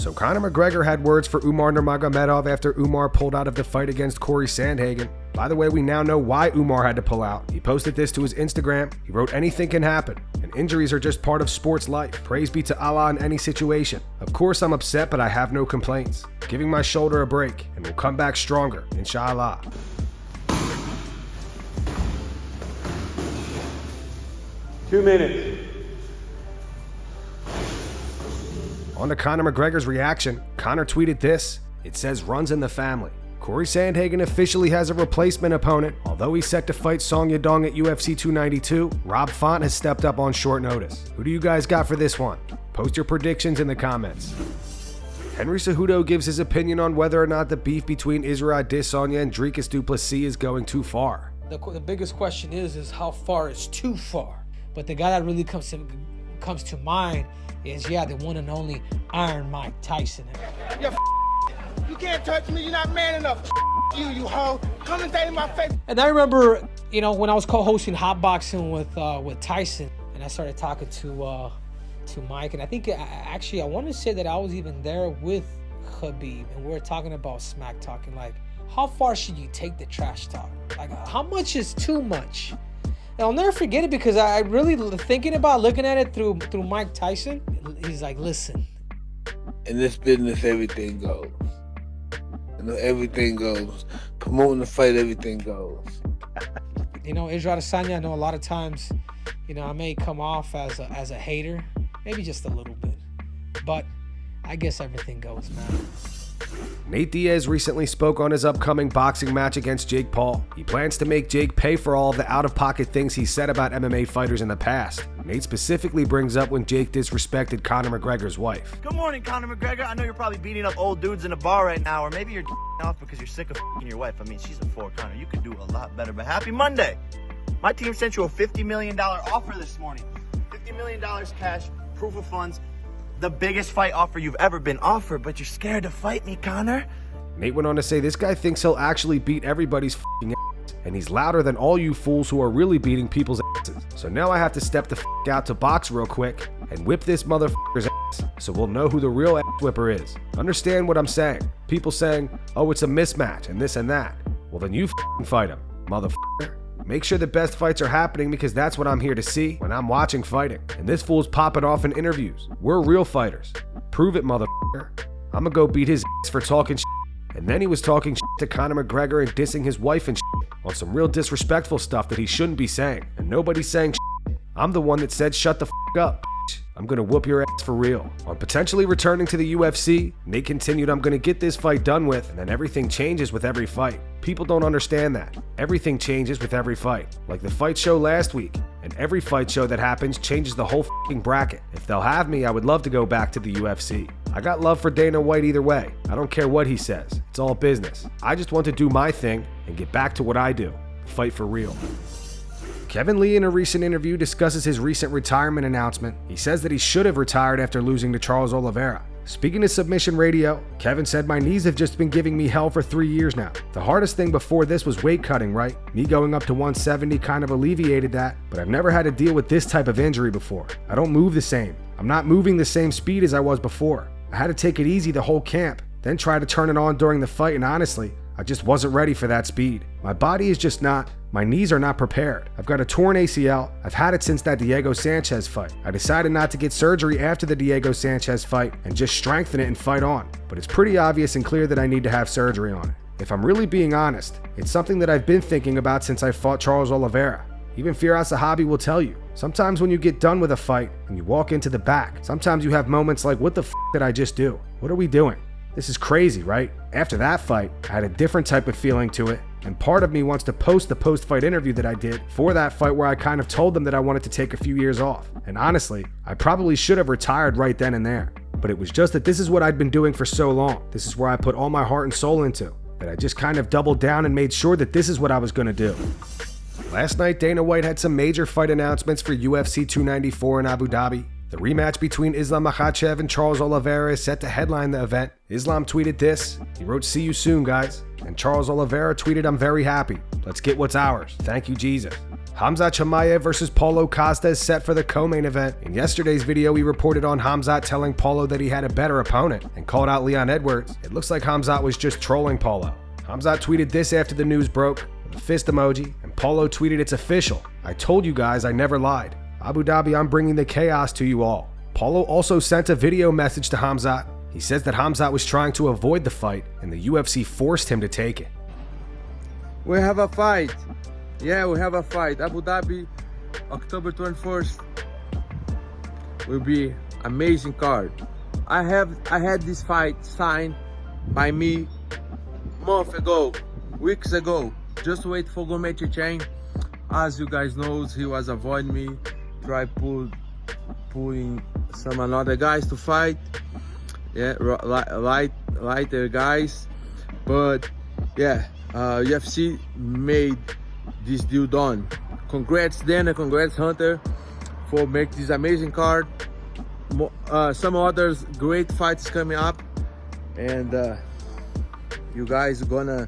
So Conor McGregor had words for Umar Nurmagomedov after Umar pulled out of the fight against Corey Sandhagen. By the way, we now know why Umar had to pull out. He posted this to his Instagram. He wrote, "Anything can happen, and injuries are just part of sports life. Praise be to Allah in any situation. Of course I'm upset, but I have no complaints. Giving my shoulder a break, and will come back stronger, inshallah." Two minutes. On to Conor McGregor's reaction, Conor tweeted this. It says, "Runs in the family. Corey Sandhagen officially has a replacement opponent. Although he's set to fight Song Yadong at UFC 292, Rob Font has stepped up on short notice. Who do you guys got for this one? Post your predictions in the comments." Henry Cejudo gives his opinion on whether or not the beef between Israel Adesanya and Dricus du Plessis is going too far. The biggest question is how far is too far? But the guy that really comes to mind is, the one and only Iron Mike Tyson. You can't touch me, you're not man enough. You hoe. Come and say in my face. And I remember, when I was co-hosting Hot Boxing with Tyson, and I started talking to Mike, and I think I want to say that I was even there with Khabib, and we were talking about smack talking, like, how far should you take the trash talk? Like, how much is too much? And I'll never forget it because I really looking at it through Mike Tyson. He's like, listen. In this business, everything goes. Everything goes. Promoting the fight, everything goes. Israel Adesanya, I know a lot of times, I may come off as a hater, maybe just a little bit, but I guess everything goes, man. Nate Diaz recently spoke on his upcoming boxing match against Jake Paul. He plans to make Jake pay for all of the out-of-pocket things he said about MMA fighters in the past. Nate specifically brings up when Jake disrespected Conor McGregor's wife. Good morning, Conor McGregor. I know you're probably beating up old dudes in a bar right now, or maybe you're off because you're sick of your wife. I mean, she's a 4, Conor. You could do a lot better, but happy Monday. My team sent you a $50 million offer this morning. $50 million cash, proof of funds. The biggest fight offer you've ever been offered, but you're scared to fight me, Conor. Nate went on to say this guy thinks he'll actually beat everybody's ass, and he's louder than all you fools who are really beating people's asses. So now I have to step the out to box real quick and whip this motherfucker's ass, so we'll know who the real ass whipper is. Understand what I'm saying? People saying, oh, it's a mismatch and this and that. Well, then you fight him, motherfucker. Make sure the best fights are happening because that's what I'm here to see when I'm watching fighting. And this fool's popping off in interviews. We're real fighters. Prove it, motherfucker. I'm gonna go beat his ass for talking shit. And then he was talking shit to Conor McGregor and dissing his wife and shit on some real disrespectful stuff that he shouldn't be saying. And nobody's saying shit. I'm the one that said shut the up. I'm gonna whoop your ass for real. On potentially returning to the UFC, Nate continued, I'm gonna get this fight done with, and then everything changes with every fight. People don't understand that. Everything changes with every fight. Like the fight show last week, and every fight show that happens changes the whole bracket. If they'll have me, I would love to go back to the UFC. I got love for Dana White either way. I don't care what he says. It's all business. I just want to do my thing and get back to what I do. Fight for real. Kevin Lee in a recent interview discusses his recent retirement announcement. He says that he should have retired after losing to Charles Oliveira. Speaking to Submission Radio, Kevin said, my knees have just been giving me hell for 3 years now. The hardest thing before this was weight cutting, right? Me going up to 170 kind of alleviated that, but I've never had to deal with this type of injury before. I don't move the same. I'm not moving the same speed as I was before. I had to take it easy the whole camp, then try to turn it on during the fight, and honestly, I just wasn't ready for that speed. My body is just not. My knees are not prepared. I've got a torn ACL. I've had it since that Diego Sanchez fight. I decided not to get surgery after the Diego Sanchez fight and just strengthen it and fight on. But it's pretty obvious and clear that I need to have surgery on it. If I'm really being honest, it's something that I've been thinking about since I fought Charles Oliveira. Even Firas Zahabi will tell you. Sometimes when you get done with a fight and you walk into the back, sometimes you have moments like, what the f did I just do? What are we doing? This is crazy, right? After that fight, I had a different type of feeling to it, and part of me wants to post the post-fight interview that I did for that fight where I kind of told them that I wanted to take a few years off. And honestly, I probably should have retired right then and there. But it was just that this is what I'd been doing for so long. This is where I put all my heart and soul into, that I just kind of doubled down and made sure that this is what I was gonna do. Last night, Dana White had some major fight announcements for UFC 294 in Abu Dhabi. The rematch between Islam Makhachev and Charles Oliveira is set to headline the event. Islam tweeted this. He wrote, "See you soon, guys." And Charles Oliveira tweeted, "I'm very happy. Let's get what's ours. Thank you, Jesus." Khamzat Chimaev versus Paulo Costa is set for the co-main event. In yesterday's video, we reported on Khamzat telling Paulo that he had a better opponent and called out Leon Edwards. It looks like Khamzat was just trolling Paulo. Khamzat tweeted this after the news broke, with a fist emoji, and Paulo tweeted, "It's official. I told you guys I never lied. Abu Dhabi, I'm bringing the chaos to you all." Paulo also sent a video message to Khamzat. He says that Khamzat was trying to avoid the fight, and the UFC forced him to take it. We have a fight. Yeah, we have a fight. Abu Dhabi, October 21st. Will be amazing card. I had this fight signed by me month ago, weeks ago. Just wait for Gourmet Chain. As you guys knows, he was avoiding me. Try pulling some another guys to fight. Yeah, lighter guys. But yeah, UFC made this deal done. Congrats Dana, congrats Hunter for making this amazing card. Some others great fights coming up, and you guys gonna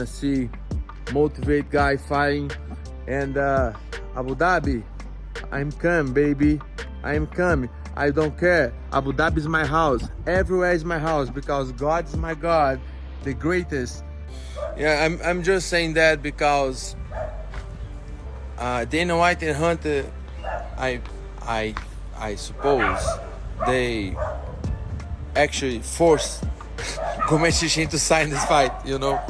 see motivate guy fighting. And Abu Dhabi, I'm coming, baby. I'm coming. I don't care. Abu Dhabi is my house. Everywhere is my house because God is my God, the greatest. Yeah, I'm just saying that because Dana White and Hunter, I suppose they actually forced Gourmet Chain to sign this fight, you know,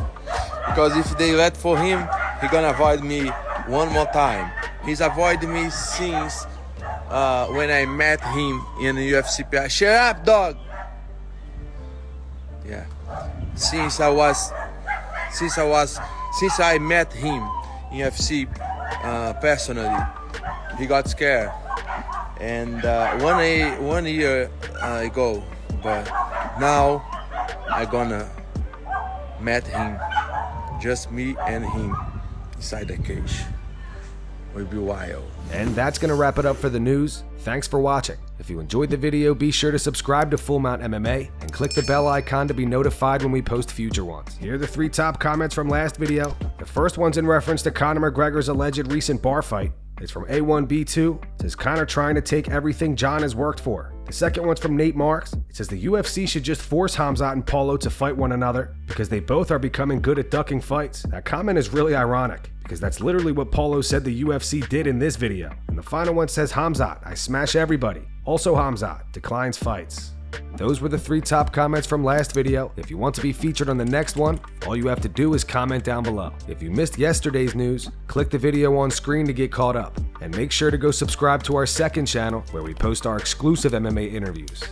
because if they let for him, he gonna avoid me one more time. He's avoided me since when I met him in the UFC. Shut up, dog. Yeah, since I met him in UFC personally, he got scared, and 1 year ago, but now I gonna meet him, just me and him inside the cage. Will be wild. And that's going to wrap it up for the news. Thanks for watching. If you enjoyed the video, be sure to subscribe to Full Mount MMA and click the bell icon to be notified when we post future ones. Here are the 3 top comments from last video. The first one's in reference to Conor McGregor's alleged recent bar fight. It's from A1B2. It says Conor trying to take everything John has worked for. The second one's from Nate Marks. It says the UFC should just force Khamzat and Paulo to fight one another because they both are becoming good at ducking fights. That comment is really ironic because that's literally what Paulo said the UFC did in this video. And the final one says Khamzat, I smash everybody. Also Khamzat declines fights. Those were the 3 top comments from last video. If you want to be featured on the next one, all you have to do is comment down below. If you missed yesterday's news, click the video on screen to get caught up. And make sure to go subscribe to our second channel where we post our exclusive MMA interviews.